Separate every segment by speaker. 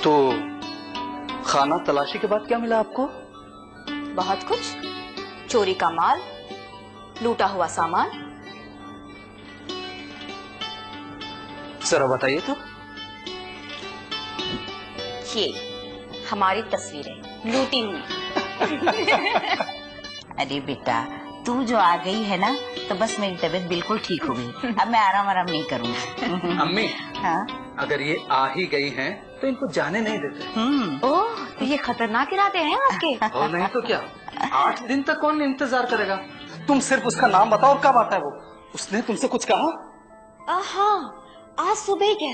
Speaker 1: तो खाना तलाशी के बाद क्या मिला आपको?
Speaker 2: बहुत कुछ, चोरी का माल, लूटा हुआ सामान।
Speaker 1: जरा बताइए तो।
Speaker 2: ये हमारी तस्वीरें लूटी हुई।
Speaker 3: अरे बेटा, तू जो आ गई है ना, तो बस मेरी तबीयत बिल्कुल ठीक हो गई। अब मैं आराम नहीं करूँगी।
Speaker 1: अम्मी,
Speaker 3: हाँ?
Speaker 1: अगर ये आ ही गई हैं, तो इनको जाने नहीं देते।
Speaker 2: ओह, तो ये खतरनाक इरादे हैं आपके।
Speaker 1: और नहीं तो क्या, 8 दिन तक कौन इंतजार करेगा? तुम सिर्फ उसका नाम बताओ और कब आता है वो। उसने तुमसे कुछ कहा?
Speaker 2: हाँ, आज सुबह ही कह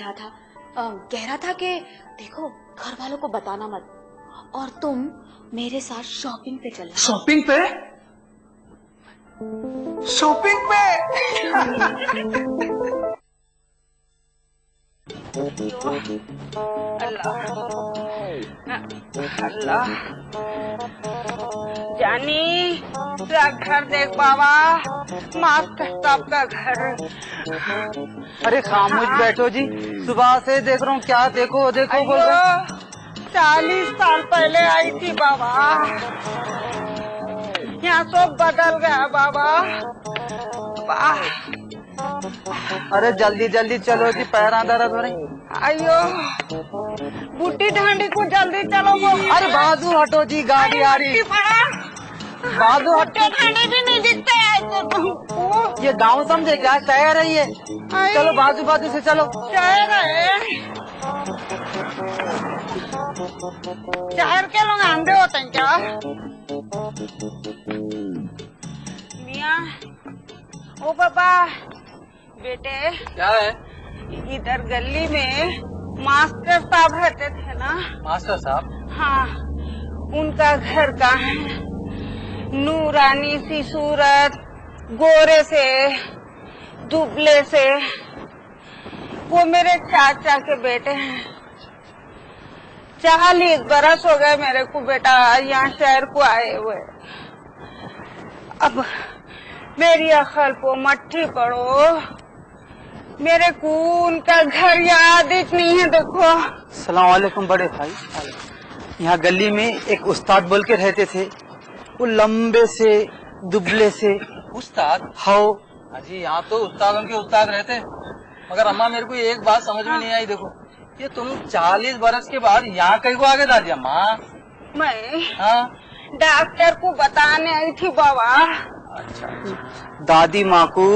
Speaker 2: रहा था कि देखो घर वालों को बताना मत, और तुम मेरे साथ शॉपिंग पे चलना।
Speaker 1: शॉपिंग पे? शॉपिंग पे?
Speaker 4: अल्लाह जानी, तेरा घर देख बाबा, मास्टर साहब का घर।
Speaker 5: अरे खामोश बैठो जी, सुबह से देख रहा हूँ। क्या देखो देखो बोल रहे?
Speaker 4: 40 साल पहले आई थी बाबा, यहाँ सब बदल गया बाबा।
Speaker 5: अरे जल्दी जल्दी चलो जी, पैर दर्द हो रही।
Speaker 4: अयो बूटी ढांडी को जल्दी चलो वो।
Speaker 5: अरे बाजू हटो जी, गाड़ी आ रही। बाजू हटो,
Speaker 4: ढांडी भी नहीं दिखते हैं तो तुमको।
Speaker 5: ये गांव समझे क्या? शहर है ये। चलो बाजू बाजू से चलो।
Speaker 4: शहर है, शहर के लोग आंधे होते हैं क्या? मियाँ, ओ पापा, बेटे
Speaker 5: क्या है?
Speaker 4: इधर गली में मास्टर साहब रहते थे ना?
Speaker 5: मास्टर साहब?
Speaker 4: हाँ, उनका घर कहाँ है? नूरानी सी सूरत, गोरे से, दुबले से, वो मेरे चाचा के बेटे हैं। 40 बरस हो गए मेरे को बेटा यहाँ शहर को आए हुए। अब मेरी अकल को मट्ठी पड़ो, मेरे को उनका घर याद ही नहीं है। देखो।
Speaker 5: सलाम वालेकुम बड़े भाई। यहाँ गली में एक उस्ताद बोल के रहते थे, वो लंबे से दुबले से।
Speaker 6: उस्ताद?
Speaker 5: हाँ
Speaker 6: जी, यहाँ तो उस्तादों के उस्ताद रहते, मगर अम्मा मेरे को एक बात समझ में नहीं आई। देखो, ये तुम 40 बरस के बाद यहाँ कहीं को आगे दादी अम्मा?
Speaker 4: मैं
Speaker 6: हाँ,
Speaker 4: डॉक्टर को बताने आई थी बाबा।
Speaker 6: अच्छा।
Speaker 5: दादी माँ को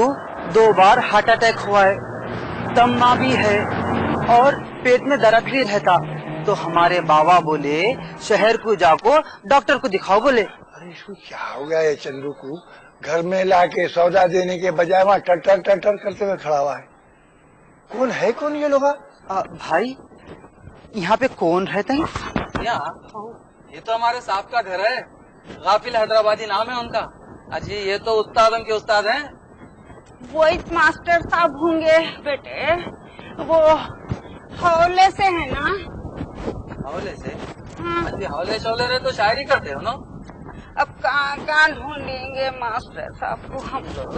Speaker 5: 2 बार हार्ट अटैक हुआ है, दमा भी है और पेट में दर्द भी रहता। तो हमारे बाबा बोले शहर को जाको डॉक्टर को दिखाओ बोले।
Speaker 7: अरे इसको क्या हो गया ये चंदू को? घर में लाके सौदा देने के बजाय वहाँ टटर टटर करते हुए खड़ा हुआ है। कौन है कौन ये लोग?
Speaker 5: भाई यहाँ पे कौन रहता है?
Speaker 6: यहाँ ये तो हमारे साहब का घर है, गाफिल हैदराबादी नाम है उनका। अजी ये तो उस्तादों के उस्ताद हैं।
Speaker 4: वो एक मास्टर साहब होंगे बेटे, वो हौले से है ना?
Speaker 6: हौले से?
Speaker 4: हाँ।
Speaker 6: अजी हौले शौले रहे तो शायरी करते हो ना?
Speaker 4: अब कहाँ ढूंढेंगे मास्टर साहब को हम लोग?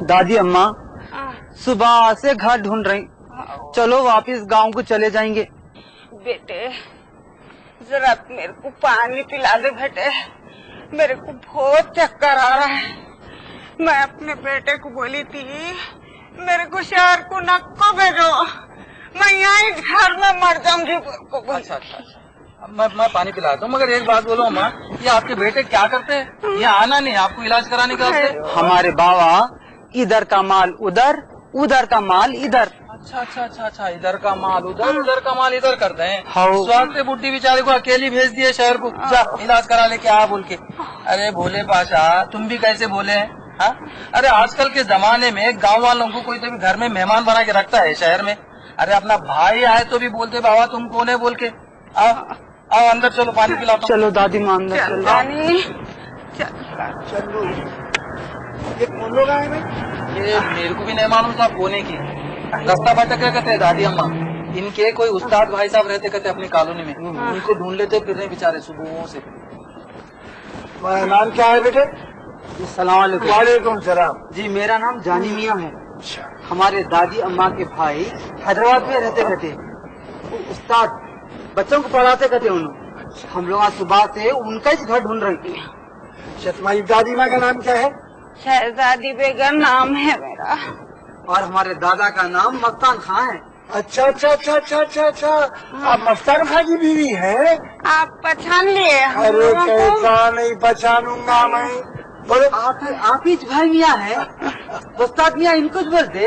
Speaker 5: दादी अम्मा
Speaker 4: हाँ।
Speaker 5: सुबह से घर ढूंढ रही, चलो वापिस गांव को चले जाएंगे।
Speaker 4: बेटे जरा मेरे को पानी पिला दे बेटे, मेरे को बहुत चक्कर आ रहा है। मैं अपने बेटे को बोली थी मेरे को शहर को नको भेजो, मैं यहाँ घर में मर जाऊंगी।
Speaker 6: अच्छा अच्छा अच्छा, मैं पानी पिलाता हूँ, मगर एक बात बोलो अम्मा, ये आपके बेटे क्या करते हैं? ये आना नहीं आपको इलाज कराने का?
Speaker 5: हमारे बाबा इधर का माल उधर, उधर का माल इधर।
Speaker 6: अच्छा अच्छा अच्छा अच्छा, इधर का माल उधर, उधर का माल इधर करते हैं।
Speaker 5: हाँ।
Speaker 6: स्वास्थ्य बुढ़ी बेचारे को अकेली भेज दिए शहर को, जा इलाज करा ले क्या बोल के। अरे भोले पाशा, तुम भी कैसे बोले हैं? हाँ? अरे आजकल के जमाने में गांव वालों को कोई तो भी घर में मेहमान बना के रखता है शहर में। अरे अपना भाई आए तो भी बोलते बाबा तुम कौन है बोल के। आओ आओ अंदर चलो, पानी पिलाता हूँ।
Speaker 5: चलो दादी माँ अंदर चलो।
Speaker 7: चंदू ये कौन लोग आए भाई?
Speaker 6: ये मेरे को भी नहीं मालूम था कोने की, रास्ता भटक रहे कहते दादी अम्मा। इनके कोई उस्ताद भाई साहब रहते कहते अपनी कॉलोनी में, उनको ढूंढ लेते फिर रहे बेचारे सुबह से।
Speaker 7: तुम्हारा नाम क्या है बेटे?
Speaker 5: सलाम वालेकुम।
Speaker 7: वालेकुम सलाम।
Speaker 5: जी मेरा नाम जानी मियाँ है।
Speaker 7: अच्छा।
Speaker 5: हमारे दादी अम्मा के भाई हैदराबाद में रहते थे, उस्ताद बच्चों को पढ़ाते थे उन्होंने। हम लोग आज सुबह से उनका ही घर ढूंढ रहे थे।
Speaker 7: अच्छा, तुम्हारी दादी माँ का नाम क्या है?
Speaker 4: शहजादी बेगम नाम है मेरा।
Speaker 5: और हमारे दादा का नाम मस्तान खां है।
Speaker 7: अच्छा अच्छा अच्छा अच्छा अच्छा अच्छा, आप मस्तान खां की बीवी है?
Speaker 4: आप पहचान लिए हम
Speaker 7: अरे
Speaker 4: लोगों को?
Speaker 7: कैसा नहीं पहचानूंगा मैं। बोलो।
Speaker 5: आप ही भाई मियाँ है, उस्ताद मियाँ इनको बोलते।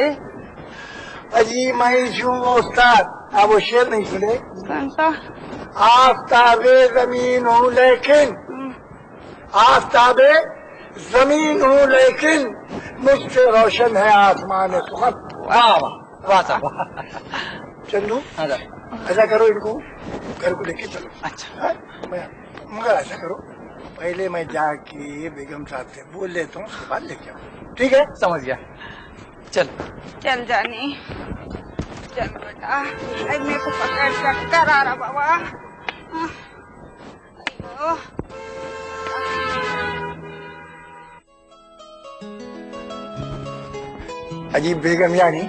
Speaker 7: अजी मैं हूँ उस्ताद। आप वो शेर नहीं सुने?
Speaker 4: कौन सा?
Speaker 7: आफ्ताबे जमीन हूँ लेकिन, आफ्ताबे जमीन हूँ लेकिन मुझसे रोशन है आसमान सुखद।
Speaker 6: वाह वाह साहब।
Speaker 7: चंदू
Speaker 6: हाँ सर।
Speaker 7: ऐसा करो, इनको घर को लेके चलो।
Speaker 5: अच्छा।
Speaker 7: हाँ? मगर ऐसा करो, पहले मैं जाके बेगम साहब से बोल लेता हूँ, उसके बाद लेके आओ। ठीक है?
Speaker 6: समझ गया। चल
Speaker 4: चल जानी, चल बेटा। अरे मेरे को पकड़ चक्कर आ रहा बाबा। अयो।
Speaker 7: अजी बेगम यानी,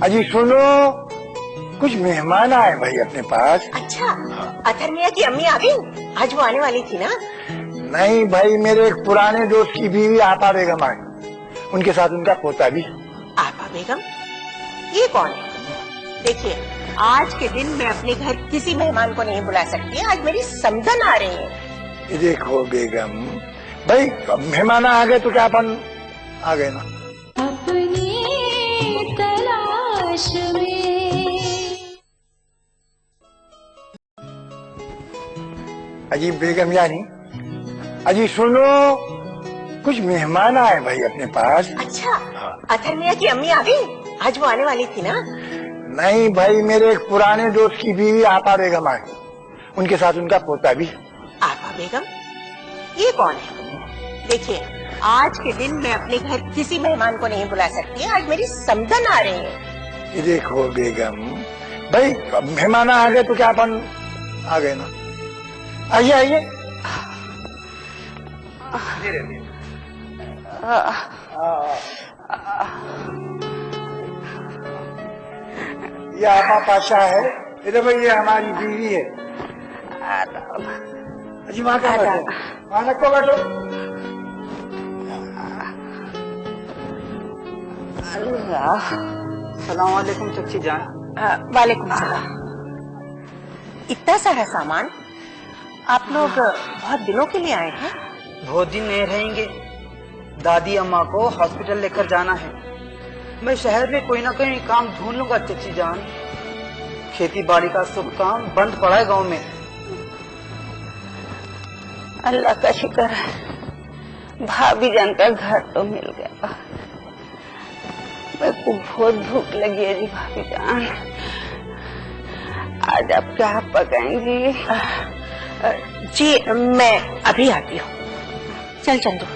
Speaker 7: अजी सुनो, कुछ मेहमान आए भाई अपने पास।
Speaker 8: अच्छा, अथर मियाँ की अम्मी आ गई? आज वो आने वाली थी ना?
Speaker 7: नहीं भाई, मेरे एक पुराने दोस्त की बीवी आपा बेगम आई, उनके साथ उनका पोता भी।
Speaker 8: आपा बेगम? ये कौन है? देखिए, आज के दिन मैं अपने घर किसी मेहमान को नहीं बुला सकती। आज मेरी समधन आ रही है।
Speaker 7: ये देखो बेगम, भाई मेहमान आ गए तो क्या अपन आ गए ना।
Speaker 2: अपनी तलाश में।
Speaker 7: अजी बेगम यानी, अजी सुनो, कुछ मेहमान आए भाई अपने पास।
Speaker 8: अच्छा, अथर मियाँ की अम्मी आ गई? आज वो आने वाली थी ना?
Speaker 7: नहीं भाई, मेरे एक पुराने दोस्त की बीवी आपा बेगम आई, उनके साथ उनका पोता भी।
Speaker 8: आपा बेगम? ये कौन है? देखिए, आज के दिन मैं अपने घर किसी मेहमान को नहीं बुला सकती। आज मेरी समधन आ रही है।
Speaker 7: ये देखो बेगम, भाई मेहमान आ गए तो क्या अपन आ गए ना। आइए आइए। ये आपा पाशा है, ये देखो ये हमारी बीवी है। अजी वहाँ क्या बैठो, वहाँ रखो बैठो।
Speaker 5: सलाम वालेकुम चच्ची जान।
Speaker 8: वालेकुम सलाम। इतना सारा सामान आप लोग बहुत दिनों के लिए आए हैं?
Speaker 5: बहुत दिन नहीं रहेंगे, दादी अम्मा को हॉस्पिटल लेकर जाना है। मैं शहर में कोई ना कोई काम ढूंढ लूंगा चच्ची जान। खेती बाड़ी का सब काम बंद पड़ा है गांव में।
Speaker 4: अल्लाह का शुक्र है, भाभी जान का घर तो मिल गया। मेरे को बहुत भूख लगी है जी भाभी जान। आज आप क्या पकाएंगी?
Speaker 8: जी मैं अभी आती हूँ। चल चंदू।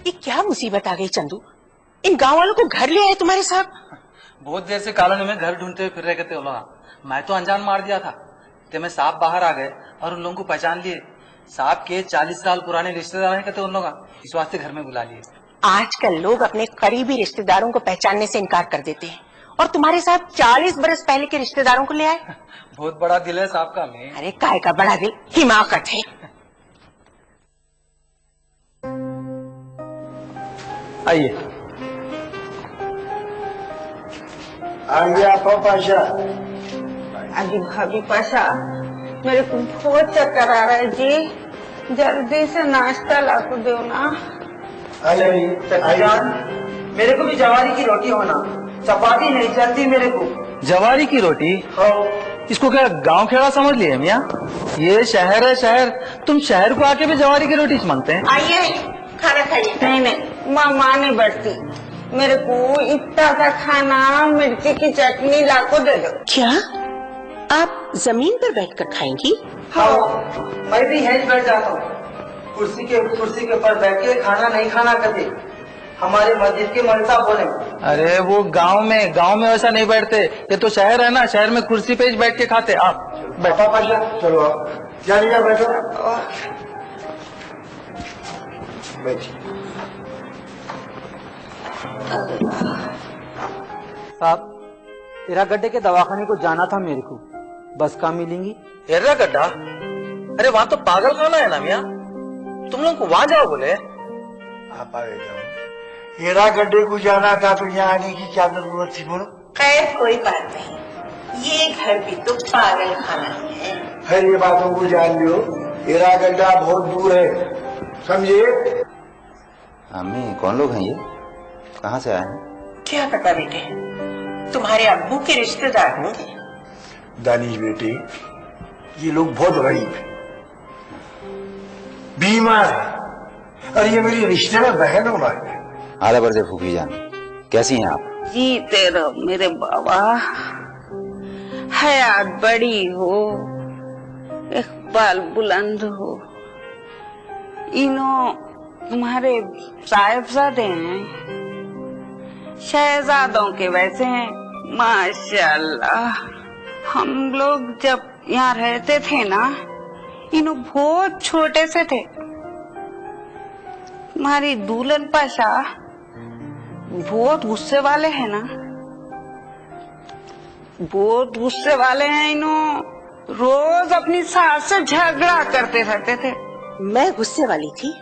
Speaker 8: ये क्या मुसीबत आ गई चंदू? इन गांव वालों को घर ले आए तुम्हारे साथ?
Speaker 6: बहुत देर से कॉलोनी में घर ढूंढते हुए फिर रहे थे लोग। मैं तो अनजान मार दिया था, ते में साहब बाहर आ गए और उन लोगों को पहचान लिए। साहब के 40 साल पुराने रिश्तेदार हैं कहते उन लोग, इस वास्ते घर में बुला लिए।
Speaker 8: आजकल लोग अपने करीबी रिश्तेदारों को पहचानने से इनकार कर देते हैं, और तुम्हारे साथ 40 बरस पहले के रिश्तेदारों को ले आए।
Speaker 6: बहुत बड़ा दिल है साहब का। मैं
Speaker 8: अरे काय का बड़ा दिल, हिमाकत है।
Speaker 6: आइए।
Speaker 7: आइए आपा पाशा।
Speaker 4: अजी भाभी पाशा, मेरे को बहुत चक्कर आ रहा है जी, जल्दी से नाश्ता ला को दो ना।
Speaker 7: आइए
Speaker 5: चच्ची जान, मेरे को भी जवारी की रोटी होना, चपाती नहीं चलती मेरे को।
Speaker 6: जवारी की रोटी? इसको क्या गांव खेड़ा समझ लिए मियाँ? ये शहर है शहर, तुम शहर को आके भी जवारी की रोटी मांगते हैं?
Speaker 8: आइए खाना खाइए।
Speaker 4: नहीं नहीं, माँ नहीं बढ़ती। मेरे को इतना सा खाना, मिर्ची की चटनी ला को दे दो।
Speaker 8: क्या आप जमीन पर बैठकर खाएंगी?
Speaker 5: हाँ, मैं भी यहीं बैठ जाता हूँ। कुर्सी के ऊपर बैठ के खाना नहीं खाना करते, हमारे मस्जिद के मलसा बोले।
Speaker 6: अरे वो गांव में वैसा नहीं बैठते। ये तो शहर है ना, शहर में कुर्सी पे ही बैठ के खाते। आप
Speaker 7: आपा पाशा चलो आप। जानिए बैठो। बैठिए।
Speaker 5: साहब, तेरा गड्ढे के दवाखाने को जाना था मेरे को, बस कहाँ मिलेंगी?
Speaker 6: एर्रा गड्ढा? अरे वहाँ तो पागल खाना है ना मियाँ, तुम लोग को वहाँ जाओ बोले।
Speaker 7: आप आगे जाओ। हीरा गड्ढे को जाना था तो यहाँ आने की क्या जरूरत थी बोलो?
Speaker 8: खैर कोई बात नहीं, ये घर भी तो पागल खाना है।
Speaker 7: खैर ये बातों को जान लो, हीरा गड्ढा बहुत दूर है, समझे?
Speaker 9: अम्मी कौन लोग हैं ये, कहाँ से आए हैं?
Speaker 8: क्या पता बेटे, तुम्हारे अब्बू के रिश्तेदार होंगे।
Speaker 7: दानिश बेटे, ये लोग बहुत गरीब हैं, बीमार है, और ये मेरी रिश्ते में बहन होना है।
Speaker 9: आधा बरसे फूफी जान, कैसी हैं आप?
Speaker 4: जीते रहो मेरे बाबा, हयात बड़ी हो, इकबाल बुलंद हो। इनो तुम्हारे साहिबजादे हैं, शहजादों के वैसे हैं माशाल्लाह। हम लोग जब यहाँ रहते थे ना, इनो बहुत छोटे से थे। तुम्हारी दुल्हन पाशा बहुत गुस्से वाले हैं ना, बहुत गुस्से वाले हैं। इनो रोज अपनी सास से झगड़ा करते रहते थे।
Speaker 8: मैं गुस्से वाली थी?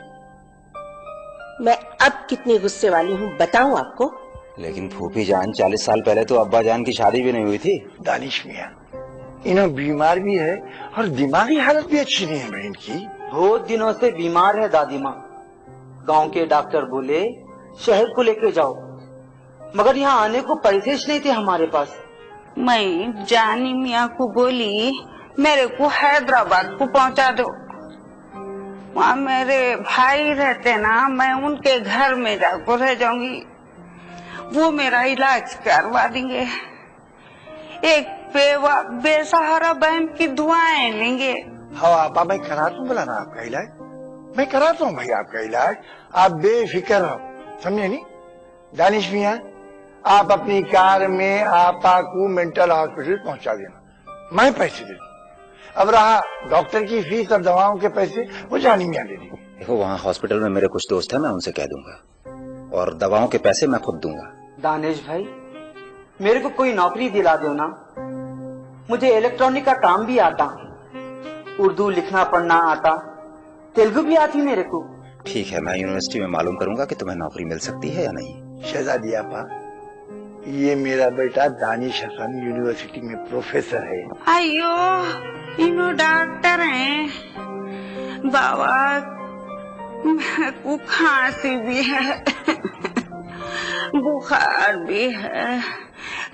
Speaker 8: मैं अब कितनी गुस्से वाली हूँ बताऊं आपको?
Speaker 9: लेकिन फूफी जान 40 साल पहले तो अब्बा जान की शादी भी नहीं हुई थी।
Speaker 7: दानिश मियाँ, इन्हें बीमार भी है और दिमागी हालत भी अच्छी नहीं है बहन की।
Speaker 5: बहुत दिनों से बीमार है दादी माँ। गांव के डॉक्टर बोले शहर को लेके जाओ, मगर यहाँ आने को पैसे नहीं थे हमारे पास।
Speaker 4: मैं जानी मियाँ को बोली मेरे को हैदराबाद को पहुँचा दो, वहाँ मेरे भाई रहते ना, मैं उनके घर में जाकर रह जाऊंगी, वो मेरा इलाज करवा देंगे। एक बेसहारा बहन की दुआएं लेंगे।
Speaker 7: हाँ आपा, मैं कराता हूँ बोला ना आपका इलाज, मैं कराता हूँ भाई आपका इलाज, आप बेफिक्र रहो, समझे नहीं? दानिश मियाँ, आप अपनी कार में आपा को मेंटल हॉस्पिटल पहुंचा देना, मैं पैसे दे दूँ। अब रहा डॉक्टर की फीस और दवाओं के पैसे, वो जानी मियाँ दे देंगे।
Speaker 9: देखो वहाँ हॉस्पिटल में मेरे कुछ दोस्त हैं, मैं उनसे कह दूंगा, और दवाओं के पैसे मैं खुद दूंगा।
Speaker 5: दानिश भाई, मेरे को कोई नौकरी दिला दो ना, मुझे इलेक्ट्रॉनिक का काम भी आता, उर्दू लिखना पढ़ना आता, तेलुगु भी आती मेरे को।
Speaker 9: ठीक है, मैं यूनिवर्सिटी में मालूम करूंगा कि तुम्हें नौकरी मिल सकती है या नहीं।
Speaker 7: शहजादी आपा, ये मेरा बेटा दानिश हसन यूनिवर्सिटी में प्रोफेसर है।
Speaker 4: अयो, इनो डॉक्टर हैं बाबा, मेरे को खांसी भी है, बुखार भी है,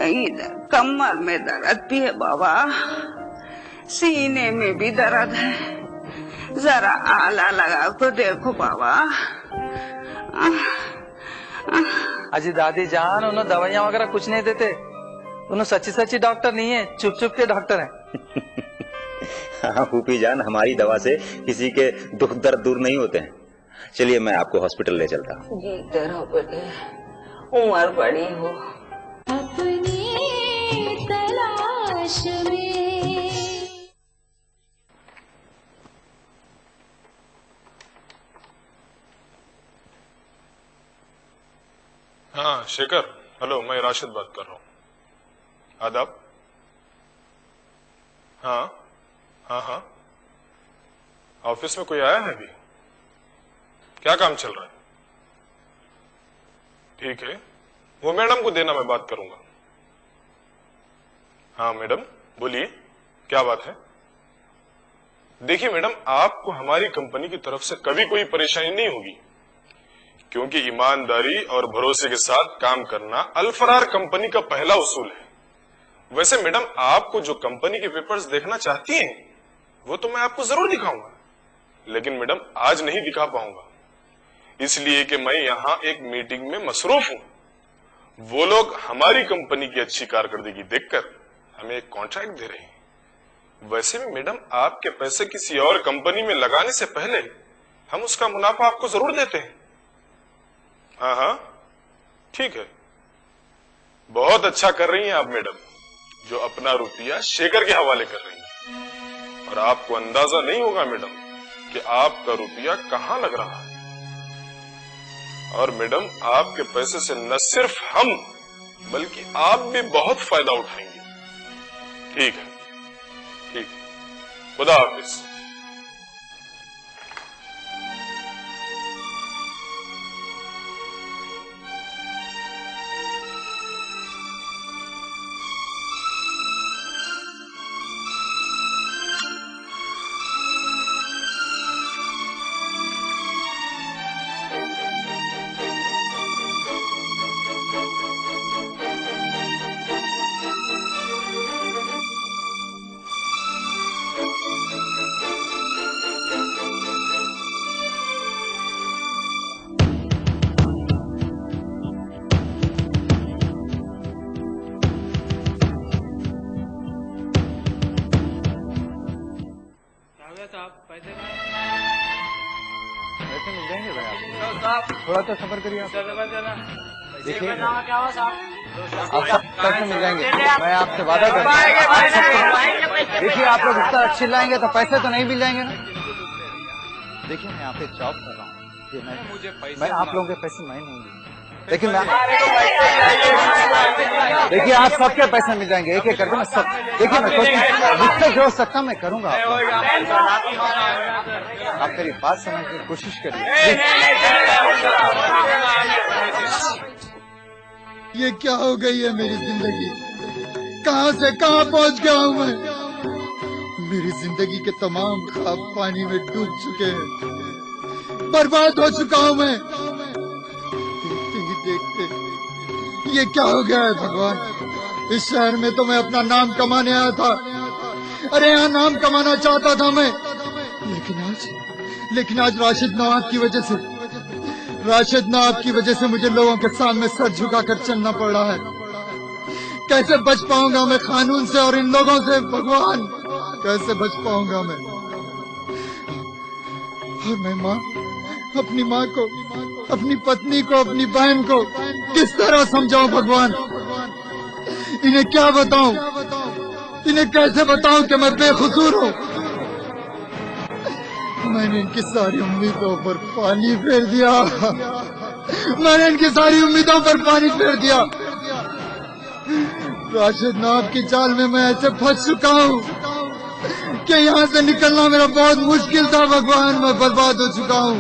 Speaker 4: इधर कमर में दर्द भी है बाबा, सीने में भी दर्द है, जरा आला लगा कर देखो बाबा।
Speaker 6: अजी दादी जान, उन्हें दवाइयाँ वगैरह कुछ नहीं देते, उन्हें सच्ची सच्ची डॉक्टर नहीं है, चुप चुप के डॉक्टर हैं।
Speaker 9: हाँ फूफी जान, हमारी दवा से किसी के दुख दर्द दूर नहीं होते हैं। चलिए मैं आपको हॉस्पिटल ले चलता हूँ।
Speaker 4: जीते रहो बेटे, उम्र बड़ी हो।
Speaker 2: अपनी तलाश में।
Speaker 10: हाँ शेखर, हेलो, मैं राशिद बात कर रहा हूँ। आदाब। हाँ हाँ हाँ, ऑफिस में कोई आया है अभी? क्या काम चल रहा है? ठीक है, वो मैडम को देना, मैं बात करूंगा। हाँ मैडम बोलिए, क्या बात है? देखिए मैडम, आपको हमारी कंपनी की तरफ से कभी कोई परेशानी नहीं होगी, क्योंकि ईमानदारी और भरोसे के साथ काम करना अल्फरार कंपनी का पहला उसूल है। वैसे मैडम, आपको जो कंपनी के पेपर्स देखना चाहती हैं, वो तो मैं आपको जरूर दिखाऊंगा, लेकिन मैडम आज नहीं दिखा पाऊंगा, इसलिए कि मैं यहाँ एक मीटिंग में मसरूफ हूँ। वो लोग हमारी कंपनी की अच्छी कारकर्दगी देखकर हमें एक कॉन्ट्रैक्ट दे रहे हैं। वैसे भी मैडम, आपके पैसे किसी और कंपनी में लगाने से पहले हम उसका मुनाफा आपको जरूर देते हैं। हाँ हाँ ठीक है, बहुत अच्छा कर रही हैं आप मैडम, जो अपना रुपया शेखर के हवाले कर रही हैं। और आपको अंदाजा नहीं होगा मैडम कि आपका रुपया कहाँ लग रहा है। और मैडम आपके पैसे से न सिर्फ हम बल्कि आप भी बहुत फायदा उठाएंगे। ठीक है, ठीक है, खुदा हाफिज।
Speaker 7: पैसे मिल जाएंगे भाई आपको। थोड़ा तो सफर करिए आप। देखिए आप पैसे मिल जाएंगे, मैं आपसे वादा करता हूँ। देखिए आप लोग इतना चिल्लाएंगे तो पैसे तो नहीं मिल जाएंगे ना। देखिए मैं यहाँ पे जॉब कर रहा हूँ, मैं आप लोगों के पैसे नहीं लूंगी, लेकिन मैं देखिए आप सबके पैसे मिल जाएंगे एक एक करके। मैं सब देखिए मैं जिससे जो सकता मैं करूंगा। आप मेरी बात समझने की कोशिश करिए।
Speaker 11: ये क्या हो गई है मेरी जिंदगी? कहां से कहां पहुंच गया हूं मैं? मेरी जिंदगी के तमाम ख्वाब पानी में डूब चुके हैं, बर्बाद हो चुका हूं मैं। देखते ही देखते ये क्या हो गया है भगवान? इस शहर में तो मैं अपना नाम कमाने आया था, अरे यहाँ नाम कमाना चाहता था मैं, लेकिन आज राशिद नवाब की वजह से मुझे लोगों के सामने सर झुकाकर चलना पड़ रहा है। कैसे बच पाऊंगा मैं कानून से और इन लोगों से? भगवान कैसे बच पाऊंगा मैं? और मैं अपनी माँ को, अपनी पत्नी को, अपनी बहन को किस तरह समझाऊं भगवान? इन्हें क्या बताऊं? इन्हें कैसे बताऊं कि मैं बेकसूर हूँ? मैंने इनकी सारी उम्मीदों पर पानी फेर दिया। मैंने इनकी सारी उम्मीदों पर पानी फेर दिया। राशिद नवाब की जाल में मैं ऐसे फंस चुका हूँ कि यहाँ से निकलना मेरा बहुत मुश्किल था। भगवान मैं बर्बाद हो चुका हूँ,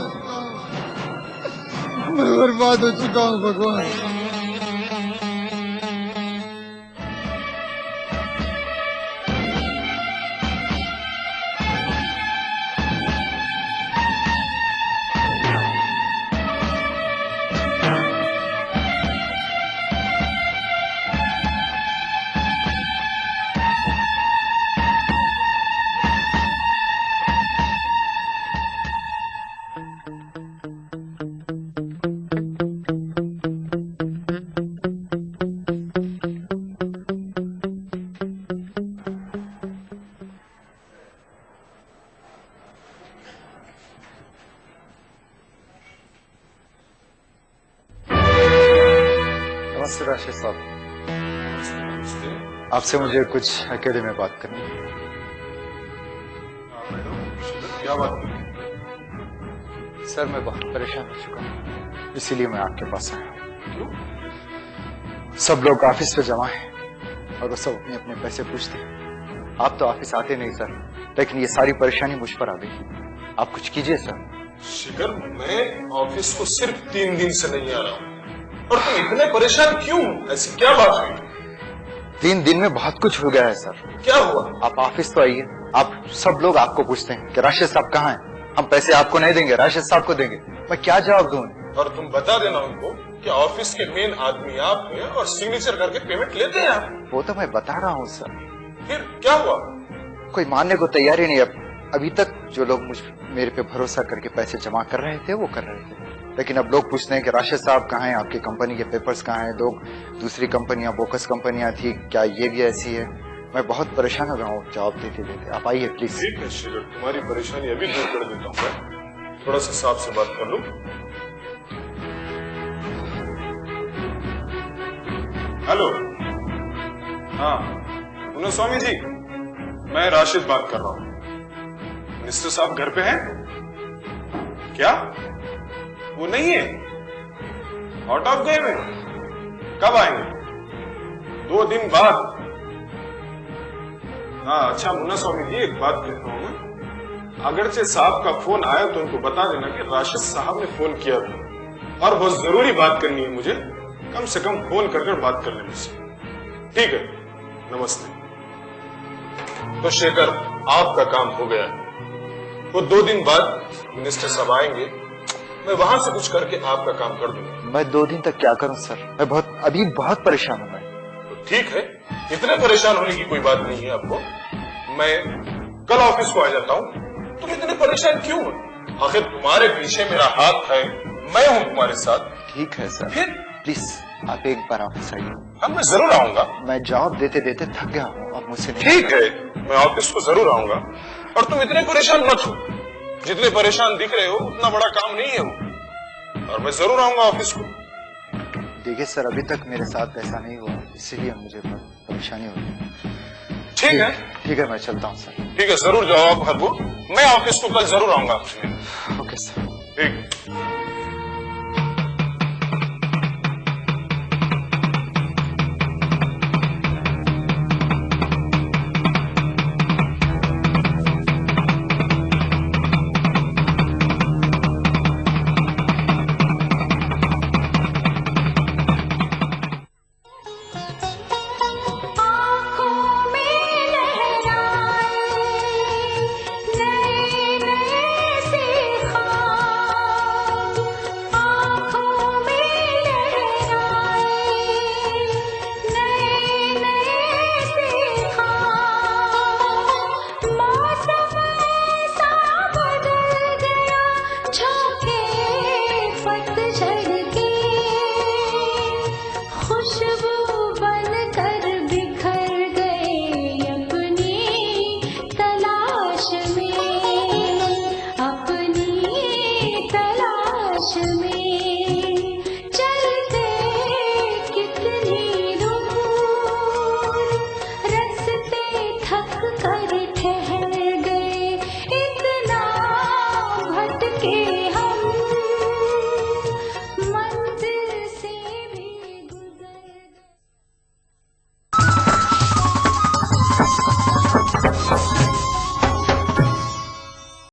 Speaker 11: मैं बर्बाद हो चुका हूँ भगवान।
Speaker 7: नमस्ते राशिद साहब, आपसे मुझे कुछ अकेले में बात करनी है।
Speaker 10: क्या बात है?
Speaker 7: सर मैं बहुत परेशान हो चुका हूँ, इसीलिए मैं आपके पास आया हूँ। सब लोग ऑफिस पे जमा हैं और वो सब अपने अपने पैसे पूछते हैं। आप तो ऑफिस आते नहीं सर, लेकिन ये सारी परेशानी मुझ पर आ गई। आप कुछ कीजिए सर।
Speaker 10: शिखर, मैं ऑफिस को सिर्फ 3 दिन से नहीं आ रहा हूँ, और तुम इतने परेशान क्यों? ऐसी क्या बात हुई?
Speaker 7: 3 दिन में बहुत कुछ हो गया है सर।
Speaker 10: क्या हुआ?
Speaker 7: आप ऑफिस तो आइए, आप सब लोग आपको पूछते हैं कि राशिद साहब कहाँ हैं। हम पैसे आपको नहीं देंगे, राशिद साहब को देंगे। मैं क्या जवाब दूं?
Speaker 10: और तुम बता देना उनको कि ऑफिस के मेन आदमी आप हैं और सिग्नेचर करके पेमेंट लेते हैं आप।
Speaker 7: वो तो मैं बता रहा हूँ सर।
Speaker 10: फिर क्या हुआ?
Speaker 7: कोई मानने को तैयार ही नहीं। अभी तक जो लोग मेरे पे भरोसा करके पैसे जमा कर रहे थे वो कर रहे थे, लेकिन अब लोग पूछते हैं कि राशिद साहब कहाँ हैं, आपकी कंपनी के पेपर्स कहाँ हैं। लोग दूसरी कंपनियां, बोकस कंपनियां थी, क्या ये भी ऐसी है? मैं बहुत परेशान हो रहा हूँ जवाब देते देते। आप आइए प्लीज।
Speaker 10: ठीक है शिखर, तुम्हारी परेशानी अभी दूर कर देता हूँ मैं। थोड़ा सा साहब से बात कर लूं। हेलो, हाँ स्वामी जी, मैं राशिद बात कर रहा हूँ। मिनिस्टर साहब घर पे हैं? क्या वो नहीं है? आउट ऑफ गए में? कब आएंगे? 2 दिन बाद? हाँ अच्छा मुन्ना स्वामी जी, एक बात कहता हूं मैं, अगरचे साहब का फोन आया तो उनको बता देना कि राशिद साहब ने फोन किया था और बहुत जरूरी बात करनी है मुझे, कम से कम फोन कर बात कर लें मुझसे। ठीक है, नमस्ते। तो शेखर, आपका काम हो गया है। वो 2 दिन बाद मिनिस्टर साहब आएंगे, मैं वहां से कुछ करके आपका काम कर दूंगा।
Speaker 7: मैं 2 दिन तक क्या करूं सर, मैं अभी बहुत परेशान हूं मैं।
Speaker 10: तो ठीक है, इतने परेशान होने की कोई बात नहीं है आपको। मैं कल ऑफिस को आ जाता हूँ। तुम इतने परेशान क्यों हो? आखिर तुम्हारे पीछे मेरा हाथ है, मैं हूँ तुम्हारे साथ।
Speaker 7: ठीक है सर,
Speaker 10: फिर
Speaker 7: प्लीज आप एक बार ऑफिस आइए।
Speaker 10: हाँ मैं जरूर आऊंगा।
Speaker 7: मैं जॉब देते देते थक गया हूँ, अब मुझसे नहीं।
Speaker 10: ठीक है, मैं ऑफिस को जरूर आऊंगा। और तुम इतने परेशान मत हो, जितने परेशान दिख रहे हो उतना बड़ा काम नहीं है वो। और मैं जरूर आऊंगा ऑफिस को।
Speaker 7: देखिए सर, अभी तक मेरे साथ ऐसा नहीं हुआ, इसीलिए मुझे बहुत परेशानी हो रही है। ठीक है, मैं चलता हूँ सर।
Speaker 10: ठीक है, जरूर जाओ आप घर को। मैं ऑफिस को कल जरूर आऊंगा।
Speaker 7: Okay sir.
Speaker 10: ठीक।